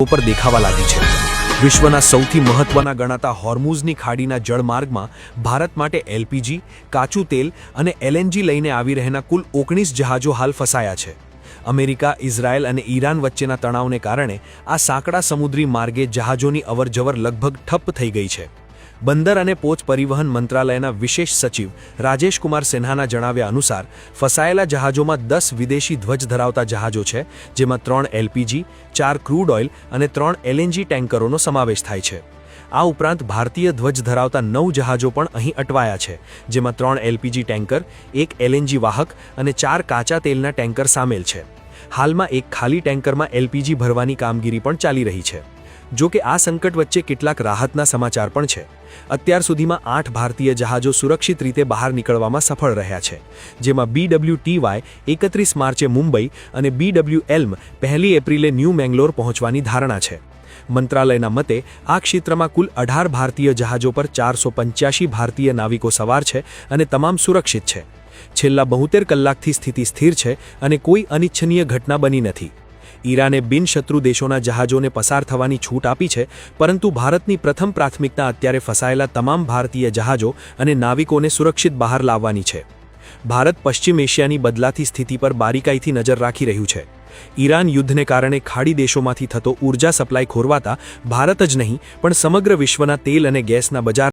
પર દેખાવા લાગી છે। વિશ્વના સૌથી મહત્વના ગણાતા હોર્મુઝની ખાડીના જળમાર્ગમાં ભારત માટે એલપીજી, કાચું તેલ અને એલએનજી લઈને આવી રહેલા કુલ 19 જહાજો હાલ ફસાયા છે। અમેરિકા, ઇઝરાયલ અને ઈરાન વચ્ચેના તણાવને કારણે આ સાંકડા સમુદ્રી માર્ગે જહાજોની અવરજવર લગભગ ઠપ થઈ ગઈ છે। બંદર અને પોચ પરિવહન મંત્રાલયના વિશેષ સચિવ રાજેશ કુમાર સિન્હાના જણાવ્યા અનુસાર ફસાયેલા જહાજોમાં 10 વિદેશી ધ્વજ ધરાવતા જહાજો છે, જેમાં 3 એલપીજી, 4 ક્રૂડ ઓઇલ અને 3 એલએનજી ટેન્કરોનો સમાવેશ થાય છે। આ ઉપરાંત ભારતીય ધ્વજ ધરાવતા 9 જહાજો પણ અહીં અટવાયા છે, જેમાં 3 એલપીજી ટેન્કર, 1 એલએનજી વાહક અને 4 કાચા તેલના ટેન્કર સામેલ છે। હાલમાં એક ખાલી ટેન્કરમાં એલપીજી ભરવાની કામગીરી પણ ચાલી રહી છે। જો કે આ સંકટ વચ્ચે કેટલાક રાહતના સમાચાર પણ છે। અત્યાર સુધીમાં 8 ભારતીય જહાજો સુરક્ષિત રીતે બહાર નીકળવામાં સફળ રહ્યા છે, જેમાં BWTY 31 માર્ચે મુંબઈ અને BW એલ્મ 1 એપ્રિલે ન્યૂ મેંગલોર પહોંચવાની ધારણા છે। મંત્રાલયના મતે આ ક્ષેત્રમાં કુલ 18 ભારતીય જહાજો પર 485 ભારતીય નાવિકો સવાર છે અને તમામ સુરક્ષિત છે। છેલ્લા 72 કલાકથી સ્થિતિ સ્થિર છે અને કોઈ અનિચ્છનીય ઘટના બની નથી। ઈરાને બિનશત્રુ દેશોના જહાજોને પસાર થવાની છૂટ આપી છે, પરંતુ ભારતની પ્રથમ પ્રાથમિકતા અત્યારે ફસાયેલા તમામ ભારતીય જહાજો અને નાવિકોને સુરક્ષિત બહાર લાવવાની છે। ભારત પશ્ચિમ એશિયાની બદલાતી સ્થિતિ પર બારીકાઈથી નજર રાખી રહ્યું છે। ઈરાન યુદ્ધને કારણે ખાડી દેશોમાંથી થતો ઊર્જા સપ્લાય ખોરવાતા ભારત જ નહીં પણ સમગ્ર વિશ્વના તેલ અને ગેસના બજાર